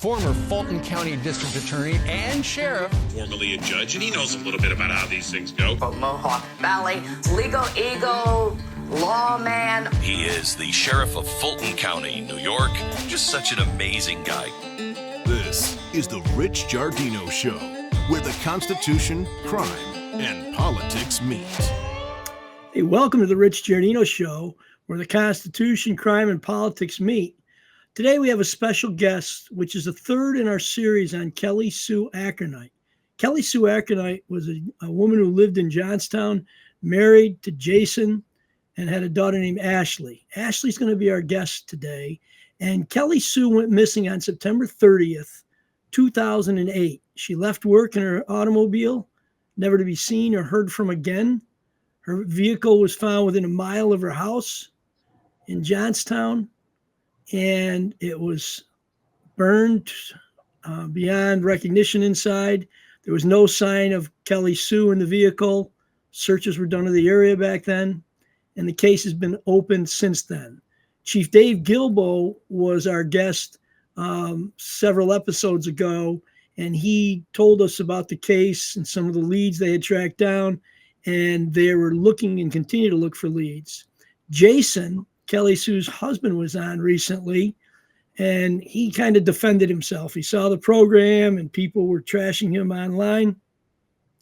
former Fulton County District Attorney and Sheriff. Formerly a judge, and he knows a little bit about how these things go. From Mohawk Valley, legal eagle, lawman. He is the Sheriff of Fulton County, New York. Just such an amazing guy. This is the Rich Giardino Show, where the Constitution, crime, and politics meet. Hey, welcome to the Rich Giardino Show, where the Constitution, crime, and politics meet. Today we have a special guest, which is the third in our series on Kellisue Ackernecht. Kellisue Ackernecht was a woman who lived in Johnstown, married to Jason, and had a daughter named Ashley. Ashley's going to be our guest today. And Kellisue went missing on September 30th, 2008. She left work in her automobile, never to be seen or heard from again. Her vehicle was found within a mile of her house in Johnstown, and it was burned beyond recognition inside. There was no sign of Kellisue in the vehicle. Searches were done of the area back then, and the case has been opened since then. Chief Dave Gilbo was our guest several episodes ago, and he told us about the case and some of the leads they had tracked down, and they were looking and continue to look for leads. Jason, Kellisue's husband, was on recently, and he kind of defended himself. He saw the program and people were trashing him online,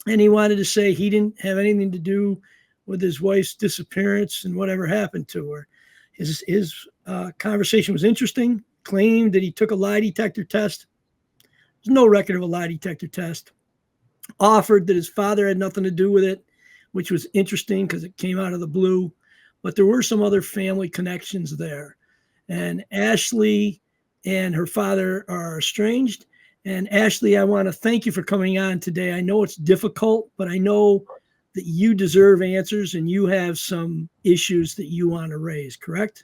and he wanted to say he didn't have anything to do with his wife's disappearance and whatever happened to her. His conversation was interesting, claimed that he took a lie detector test. There's no record of a lie detector test. Offered that his father had nothing to do with it, which was interesting because it came out of the blue. But there were some other family connections there. And Ashley and her father are estranged. And Ashley, I want to thank you for coming on today. I know it's difficult, but I know that you deserve answers and you have some issues that you want to raise, correct?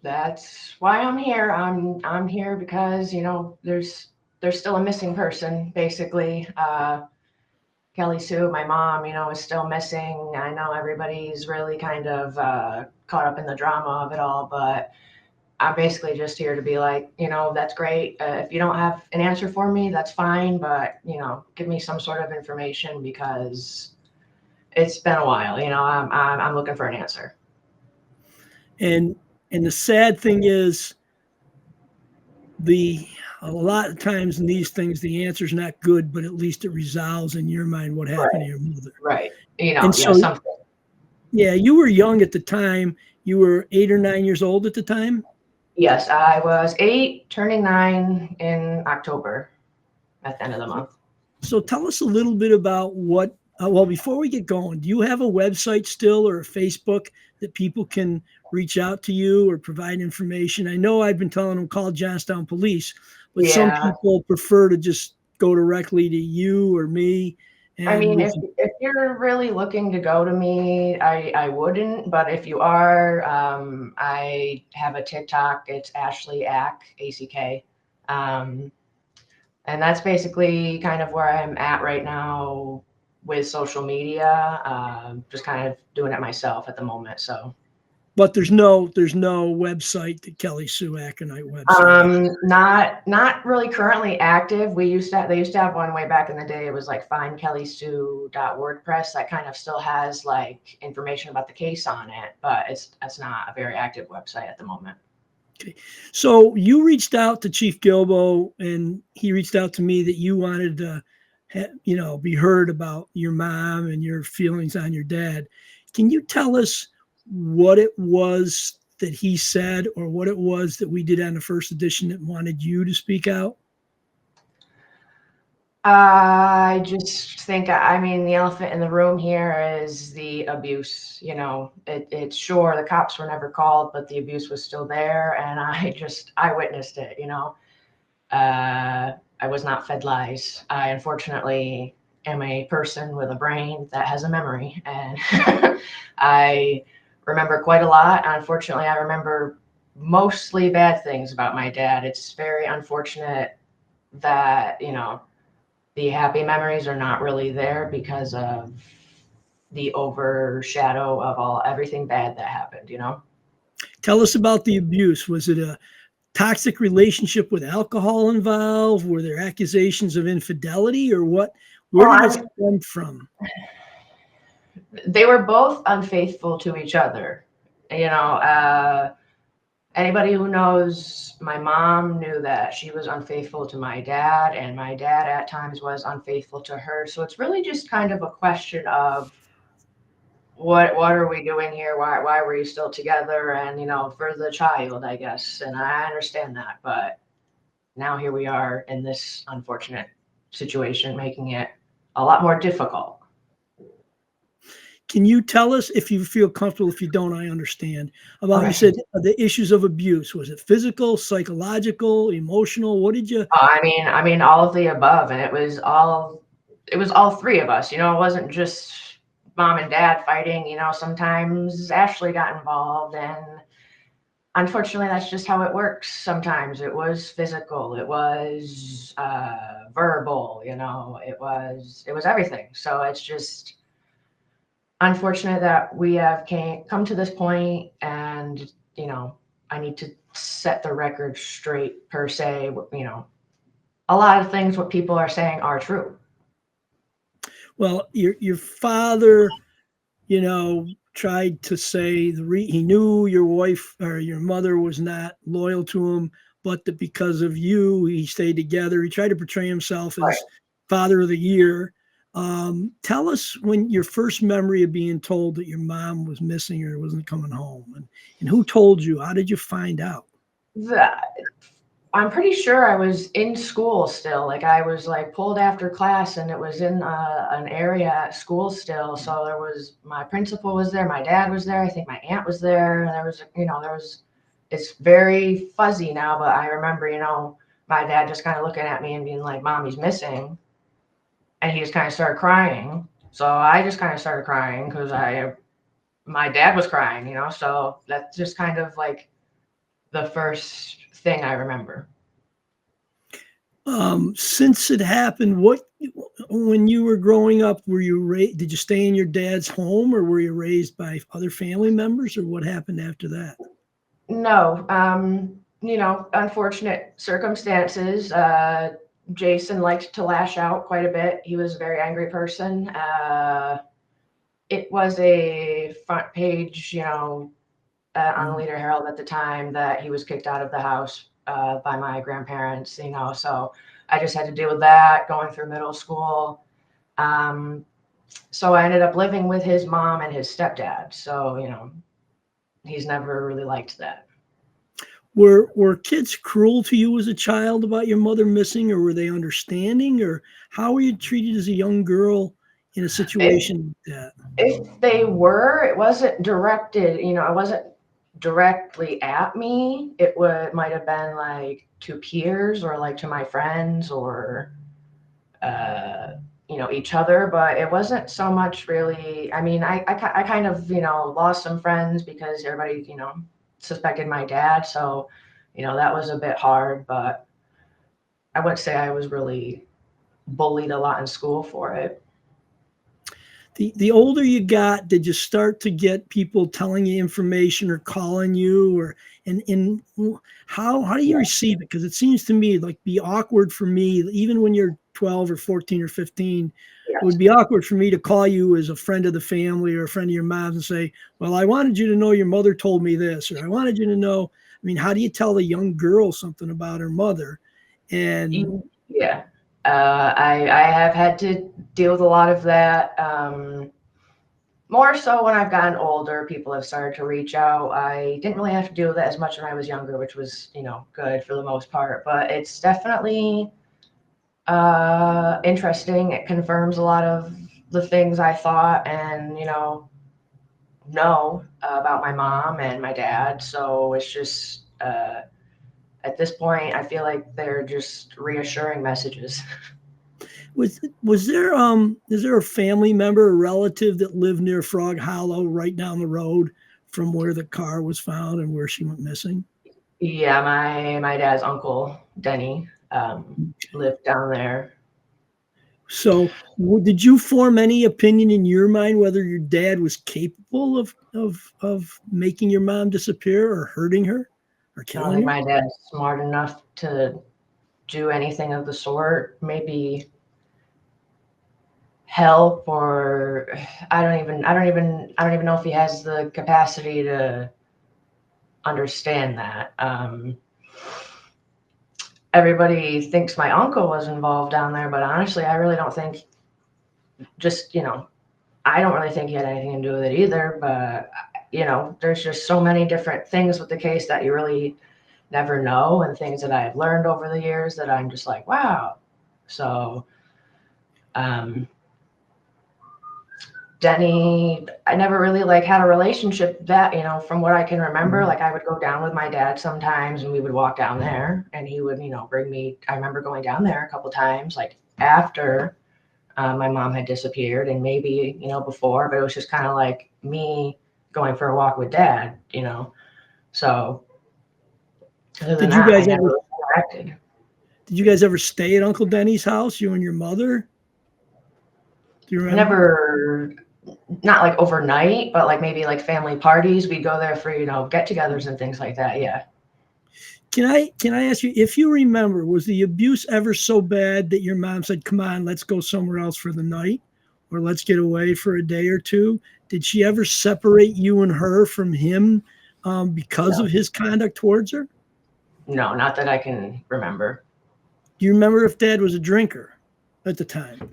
That's why I'm here. I'm here because, there's still a missing person, basically. Kellisue, my mom, is still missing. I know everybody's really kind of caught up in the drama of it all, but I'm basically just here to be like, that's great. If you don't have an answer for me, that's fine. But, give me some sort of information because it's been a while. I'm looking for an answer. And the sad thing is, a lot of times in these things, the answer is not good, but at least it resolves in your mind what happened to your mother. Right. Something. Yeah, you were young at the time. You were 8 or 9 years old at the time? Yes, I was 8, turning 9 in October at the end of the month. So tell us a little bit about before we get going, do you have a website still or a Facebook that people can reach out to you or provide information? I know I've been telling them call Johnstown Police, but some people prefer to just go directly to you or me. And I mean, if you're really looking to go to me, I wouldn't. But if you are, I have a TikTok. It's Ashley Ack, A-C-K. And that's basically kind of where I'm at right now with social media. Just kind of doing it myself at the moment. So. But there's no website, the Kellisue Ackernecht website. Not really currently active. They used to have one way back in the day. It was like findkellisue.wordpress. That kind of still has like information about the case on it, but that's not a very active website at the moment. Okay. So you reached out to Chief Gilbo and he reached out to me that you wanted to be heard about your mom and your feelings on your dad. Can you tell us what it was that he said or what it was that we did on the first edition that wanted you to speak out? I just think, the elephant in the room here is the abuse. It's sure the cops were never called, but the abuse was still there. And I witnessed it, I was not fed lies. I unfortunately am a person with a brain that has a memory, and I remember quite a lot. Unfortunately, I remember mostly bad things about my dad. It's very unfortunate that, the happy memories are not really there because of the overshadow of everything bad that happened, Tell us about the abuse. Was it a toxic relationship with alcohol involved? Were there accusations of infidelity, or what? Where Well, did this come from? they were both unfaithful to each other. You know, anybody who knows my mom knew that she was unfaithful to my dad, and my dad at times was unfaithful to her. So it's really just kind of a question of what are we doing here? Why were you still together? And, you know, for the child, I guess. And I understand that, but now here we are in this unfortunate situation, making it a lot more difficult. Can you tell us, if you feel comfortable? If you don't, I understand. About, Okay. you said the issues of abuse. Was it physical, psychological, emotional? What did you? I mean, all of the above, and it was all three of us. You know, it wasn't just mom and dad fighting. You know, sometimes Ashley got involved, and unfortunately, that's just how it works. Sometimes it was physical, it was verbal. You know, it was everything. So it's just unfortunate that we have come to this point, and you know, I need to set the record straight per se. You know, a lot of things what people are saying are true. Well, your father, you know, tried to say he knew your wife or your mother was not loyal to him, but that because of you, he stayed together. He tried to portray himself as Right. father of the year. Tell us when your first memory of being told that your mom was missing or wasn't coming home, and who told you? How did you find out? I'm pretty sure I was in school still. Like I was like pulled after class, and it was in an area at school still. So there was my principal was there, my dad was there. I think my aunt was there. And there was, you know, there was. It's very fuzzy now, but I remember, you know, my dad just kind of looking at me and being like, "Mommy's missing," and he just kind of started crying. So I just kind of started crying because my dad was crying, you know. So that's just kind of like the first thing I remember. Since it happened, when you were growing up, were you did you stay in your dad's home, or were you raised by other family members, or what happened after that? No, you know, unfortunate circumstances. Jason liked to lash out quite a bit. He was a very angry person. It was a front page, you know, on the Leader Herald at the time that he was kicked out of the house by my grandparents, you know, so I just had to deal with that going through middle school. So I ended up living with his mom and his stepdad. So, you know, he's never really liked that. Were kids cruel to you as a child about your mother missing, or were they understanding, or how were you treated as a young girl in a situation like that? If they were, it wasn't directed, you know, it wasn't directly at me. Might have been like to peers or like to my friends or you know, each other, but it wasn't so much really. I mean, I kind of, you know, lost some friends because everybody, you know, suspected my dad. So, you know, that was a bit hard, but I wouldn't say I was really bullied a lot in school for it. The older you got, did you start to get people telling you information or calling you, or and how do you receive it? Because it seems to me like be awkward for me, even when you're 12 or 14 or 15. Yes. It would be awkward for me to call you as a friend of the family or a friend of your mom's and say, well, I wanted you to know your mother told me this, or I wanted you to know. I mean, how do you tell a young girl something about her mother? And Yeah. I have had to deal with a lot of that. More so when I've gotten older, people have started to reach out. I didn't really have to deal with that as much when I was younger, which was, you know, good for the most part. But it's definitely interesting. It confirms a lot of the things I thought and, you know about my mom and my dad. So it's just at this point, I feel like they're just reassuring messages. was there is there a family member or relative that lived near Frog Hollow, right down the road from where the car was found and where she went missing? Yeah, my dad's uncle Denny lived down there. So, did you form any opinion in your mind whether your dad was capable of making your mom disappear or hurting her, or I don't killing think her? my dad's smart enough to do anything of the sort. Maybe help, or I don't even know if he has the capacity to understand that. Everybody thinks my uncle was involved down there, but honestly, I really don't think. Just I don't really think he had anything to do with it either. But there's just so many different things with the case that you really never know, and things that I've learned over the years that I'm just like, wow. So, Denny, I never really had a relationship that, from what I can remember, I would go down with my dad sometimes and we would walk down there and he would, bring me. I remember going down there a couple times, after my mom had disappeared, and maybe, before, but it was just kind of like me going for a walk with dad. So other than Did you that, I guys never ever really interacted. did you guys ever stay at Uncle Denny's house, you and your mother? Do you remember? Never, not overnight, but maybe family parties. We'd go there for, get-togethers and things like that. Yeah. Can I ask you, if you remember, was the abuse ever so bad that your mom said, "Come on, let's go somewhere else for the night, or let's get away for a day or two"? Did she ever separate you and her from him because No, of his conduct towards her? no, not that I can remember. Do you remember if Dad was a drinker at the time?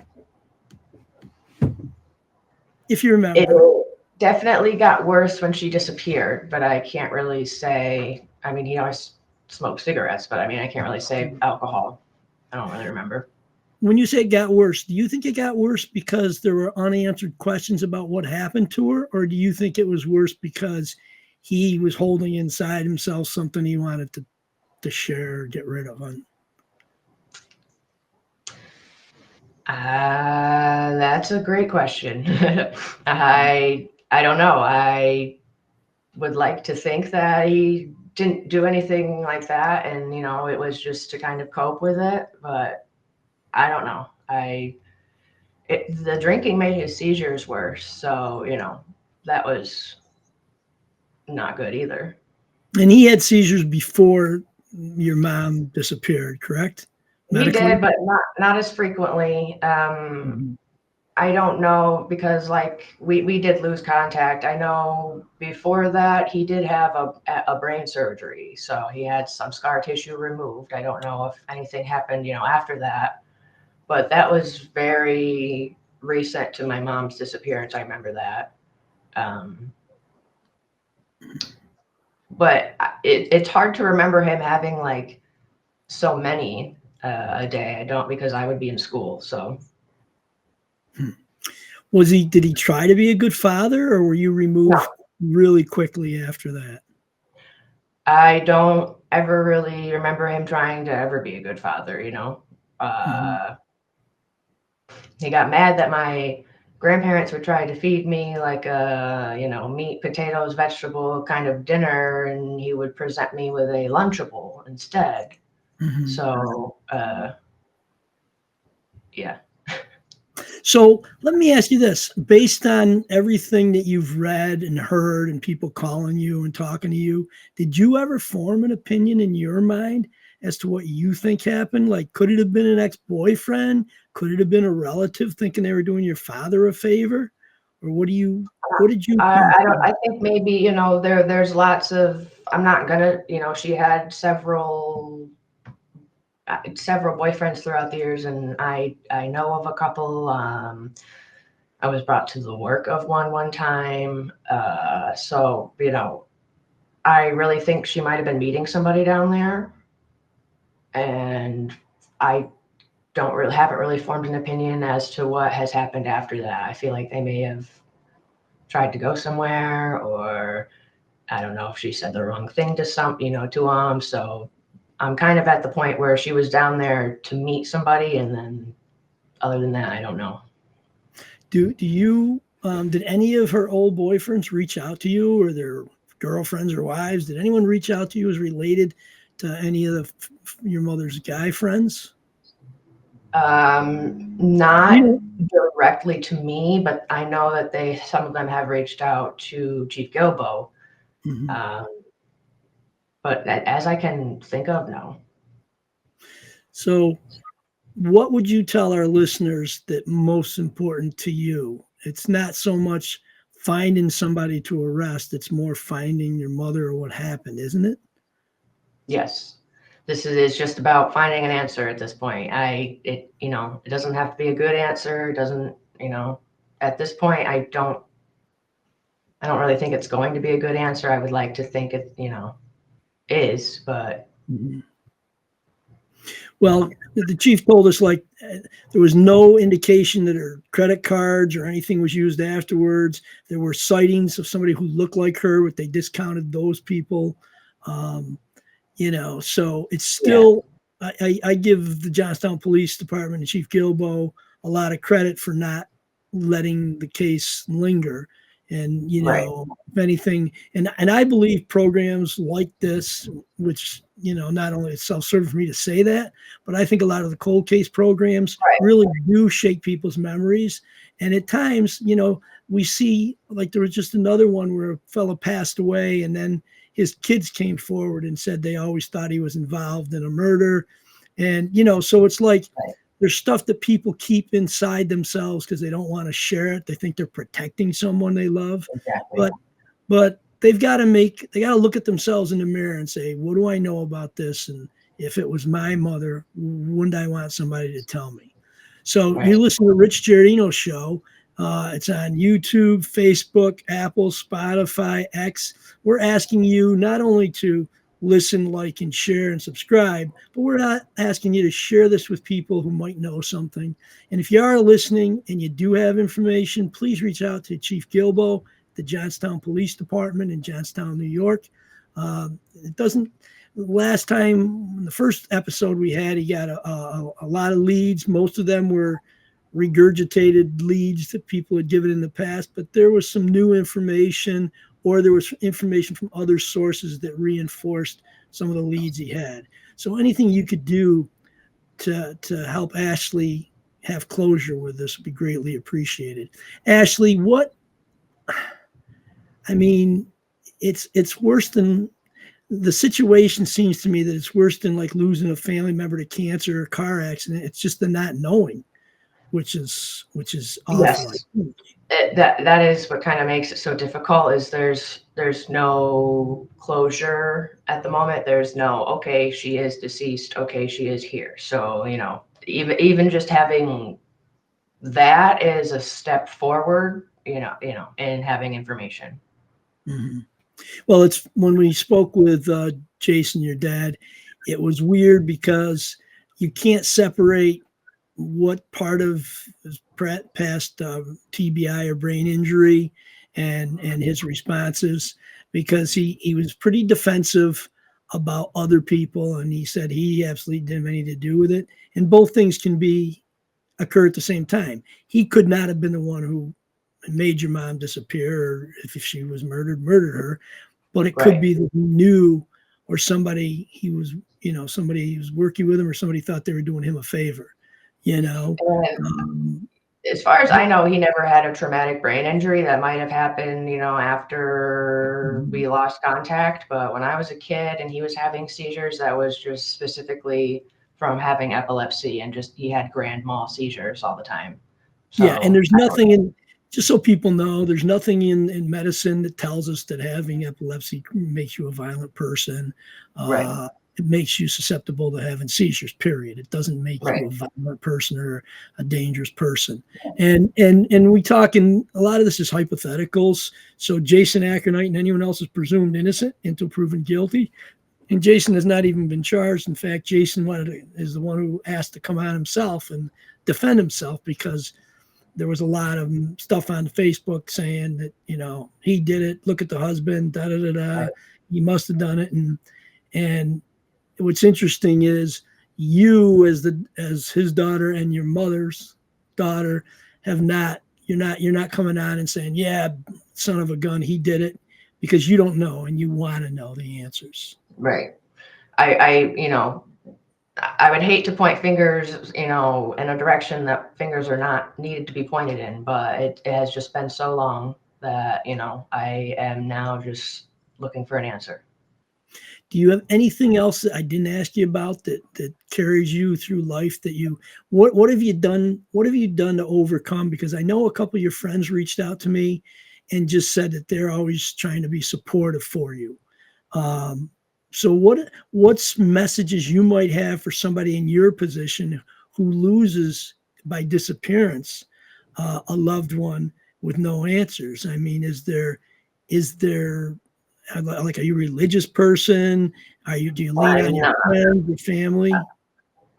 If you remember. It definitely got worse when she disappeared, but I can't really say. I mean, he always smoked cigarettes, but I mean, I can't really say alcohol. I don't really remember. When you say it got worse, do you think it got worse because there were unanswered questions about what happened to her? Or do you think it was worse because he was holding inside himself something he wanted to share or get rid of? That's a great question. I don't know. I would like to think that he didn't do anything like that, and it was just to kind of cope with it. But I don't know. The drinking made his seizures worse, so that was not good either. And he had seizures before your mom disappeared, correct? He Medically? did, but not as frequently. I don't know, because we did lose contact. I know before that he did have a brain surgery, so he had some scar tissue removed. I don't know if anything happened, after that, but that was very recent to my mom's disappearance. I remember that. But it's hard to remember him having so many a day. I don't, because I would be in school. So Did he try to be a good father, or were you removed no, really quickly after that? I don't ever really remember him trying to ever be a good father. He got mad that my grandparents would try to feed me meat, potatoes, vegetable kind of dinner, and he would present me with a Lunchable instead. So yeah. So let me ask you this, based on everything that you've read and heard and people calling you and talking to you, did you ever form an opinion in your mind as to what you think happened? Could it have been an ex-boyfriend? Could it have been a relative thinking they were doing your father a favor? Or what did you I think maybe, there's lots of, I'm not gonna, she had several boyfriends throughout the years, and I know of a couple. I was brought to the work of one time. So, I really think she might have been meeting somebody down there, and I haven't really formed an opinion as to what has happened after that. I feel like they may have tried to go somewhere, or I don't know if she said the wrong thing to to him. So I'm kind of at the point where she was down there to meet somebody, and then other than that, I don't know. did any of her old boyfriends reach out to you, or their girlfriends or wives? Did anyone reach out to you as related to any of your mother's guy friends? Not directly to me, but I know that some of them have reached out to Chief Gilbo. but as I can think of, no. So what would you tell our listeners that most important to you? It's not so much finding somebody to arrest, it's more finding your mother or what happened, isn't it? Yes. This is just about finding an answer at this point. It doesn't have to be a good answer. It doesn't, at this point, I don't really think it's going to be a good answer. I would like to think it, is, but Mhm. Well, the chief told us there was no indication that her credit cards or anything was used afterwards. There were sightings of somebody who looked like her, but they discounted those people. Um, so it's still, I give the Johnstown Police Department and Chief Gilbo a lot of credit for not letting the case linger. And, right, if anything, and I believe programs like this, which, not only it's self-serving for me to say that, but I think a lot of the cold case programs right, really do shake people's memories. And at times, we see, like, there was just another one where a fellow passed away and then his kids came forward and said they always thought he was involved in a murder. And, so it's like, right. there's stuff that people keep inside themselves because they don't want to share it. They think they're protecting someone they love. Exactly. But they got to look at themselves in the mirror and say, what do I know about this? And if it was my mother, wouldn't I want somebody to tell me? So Right. you listen to the Rich Giardino show. It's on YouTube, Facebook, Apple, Spotify, X. We're asking you not only to listen, like, and share and subscribe, but we're not asking you to share this with people who might know something. And if you are listening and you do have information, please reach out to Chief Gilbo, the Johnstown Police Department in Johnstown, New York. It doesn't. Last time, the first episode we had, he got a lot of leads. Most of them were regurgitated leads that people had given in the past, but there was some new information, or there was information from other sources that reinforced some of the leads he had. So anything you could do to help Ashley have closure with this would be greatly appreciated. Ashley, it's worse than, the situation seems to me that it's worse than like losing a family member to cancer or car accident. It's just the not knowing, which is awful. Yes. That is what kind of makes it so difficult, is there's no closure at the moment. There's no, okay, she is deceased, okay, she is here. So, even just having that is a step forward, in having information. Mm-hmm. Well, it's when we spoke with Jason, your dad, it was weird because you can't separate what part of his past TBI or brain injury and his responses, because he was pretty defensive about other people, and he said he absolutely didn't have anything to do with it. And both things can occur at the same time. He could not have been the one who made your mom disappear, or if she was murdered her, but it could Right. be that he knew, or somebody he was working with him, or somebody thought they were doing him a favor, As far as I know, he never had a traumatic brain injury. That might have happened, after we lost contact. But when I was a kid and he was having seizures, that was just specifically from having epilepsy, and just he had grand mal seizures all the time. So, yeah, and there's nothing in, just so people know, there's nothing in medicine that tells us that having epilepsy makes you a violent person. Right. It makes you susceptible to having seizures, period. It doesn't make Right. you a violent person or a dangerous person. And we talk, and a lot of this is hypotheticals. So Jason Ackernecht and anyone else is presumed innocent until proven guilty. And Jason has not even been charged. In fact, Jason is the one who asked to come on himself and defend himself, because there was a lot of stuff on Facebook saying that, he did it. Look at the husband, da da da da. Right. He must have done it. And what's interesting is you, as his daughter and your mother's daughter, you're not coming on and saying, yeah, son of a gun, he did it, because you don't know and you want to know the answers. Right. I would hate to point fingers, in a direction that fingers are not needed to be pointed in, but it has just been so long that, I am now just looking for an answer. Do you have anything else that I didn't ask you about that carries you through life that what have you done? What have you done to overcome? Because I know a couple of your friends reached out to me and just said that they're always trying to be supportive for you. So what's messages you might have for somebody in your position who loses by disappearance a loved one with no answers? I mean, is there like, are you a religious person? Do you lean on your friends, your family?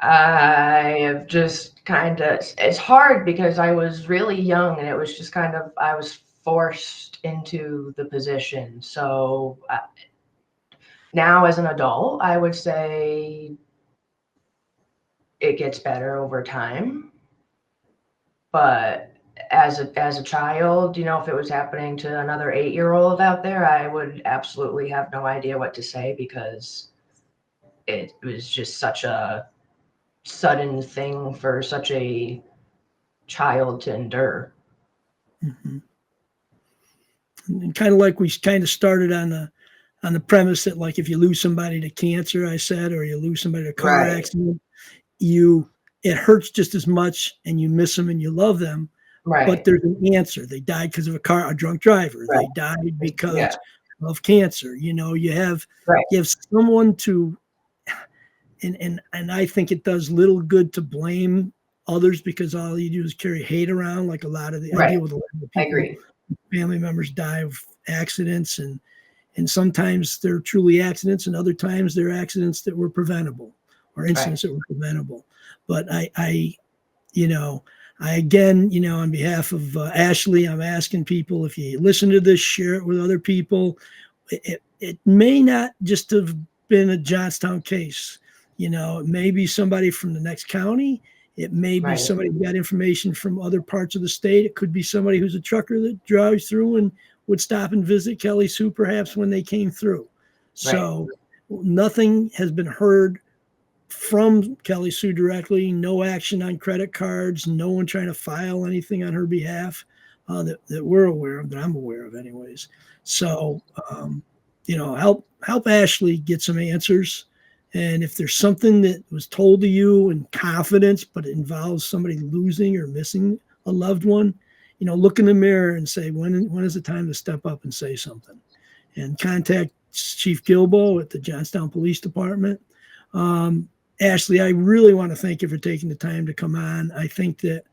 I have just kind of, it's hard because I was really young and it was just kind of, I was forced into the position. So now as an adult, I would say it gets better over time. But as a child, if it was happening to another 8-year-old out there, I would absolutely have no idea what to say because it was just such a sudden thing for such a child to endure. Mm-hmm. And kind of like we kind of started on the premise that, like, if you lose somebody to cancer, I said, or you lose somebody to a car accident, it hurts just as much, and you miss them and you love them. Right. But there's an answer. They died because of a drunk driver. Right. They died because of cancer. You have someone to, and I think it does little good to blame others because all you do is carry hate around. Like I deal with a lot of people. I agree. Family members die of accidents, and sometimes they're truly accidents, and other times they're accidents that were preventable or incidents that were preventable. But I again, on behalf of Ashley, I'm asking people, if you listen to this, share it with other people. It may not just have been a Johnstown case. It may be somebody from the next county. It may be somebody who got information from other parts of the state. It could be somebody who's a trucker that drives through and would stop and visit Kellisue perhaps when they came through. So nothing has been heard from Kellisue directly. No action on credit cards. No one trying to file anything on her behalf that we're aware of, that I'm aware of anyways. So, help Ashley get some answers. And if there's something that was told to you in confidence, but it involves somebody losing or missing a loved one, look in the mirror and say, when is the time to step up and say something? And contact Chief Gilbo at the Johnstown Police Department. Ashley, I really want to thank you for taking the time to come on. I think that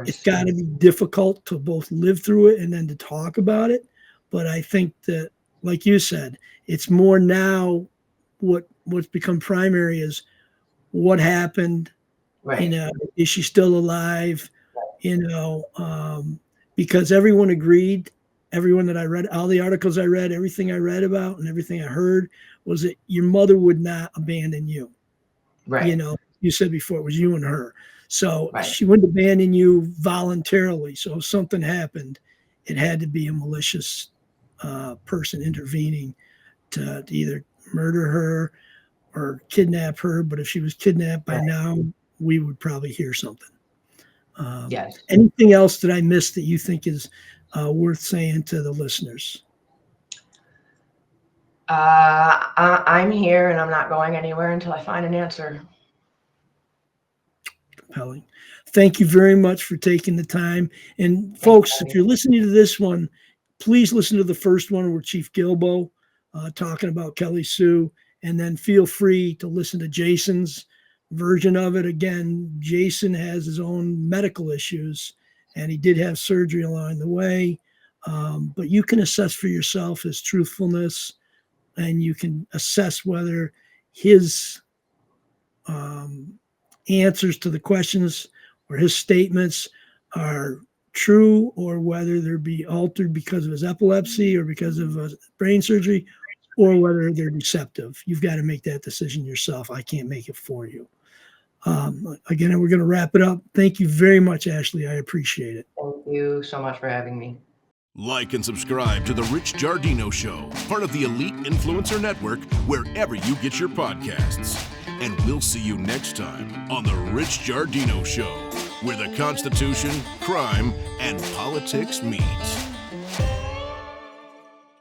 it's got to be difficult to both live through it and then to talk about it. But I think that, like you said, it's more now what's become primary is what happened. Is she still alive? Because everyone agreed, everyone that I read, all the articles I read, everything I read about and everything I heard was that your mother would not abandon you. You said before it was you and her. So she wouldn't abandon you voluntarily. So if something happened, it had to be a malicious person intervening to either murder her or kidnap her. But if she was kidnapped by now, we would probably hear something. Anything else that I missed that you think is worth saying to the listeners? I'm here and I'm not going anywhere until I find an answer. Compelling. Thank you very much for taking the time. And folks, if you're listening to this one, please listen to the first one where Chief Gilbo talking about Kellisue, and then feel free to listen to Jason's version of it. Again, Jason has his own medical issues and he did have surgery along the way. But you can assess for yourself his truthfulness, and you can assess whether his answers to the questions or his statements are true, or whether they're be altered because of his epilepsy or because of brain surgery, or whether they're deceptive. You've got to make that decision yourself. I can't make it for you. Again, we're going to wrap it up. Thank you very much, Ashley. I appreciate it. Thank you so much for having me. Like and subscribe to The Rich Giardino Show, part of the Elite Influencer Network, wherever you get your podcasts. And we'll see you next time on The Rich Giardino Show, where the Constitution, crime, and politics meet.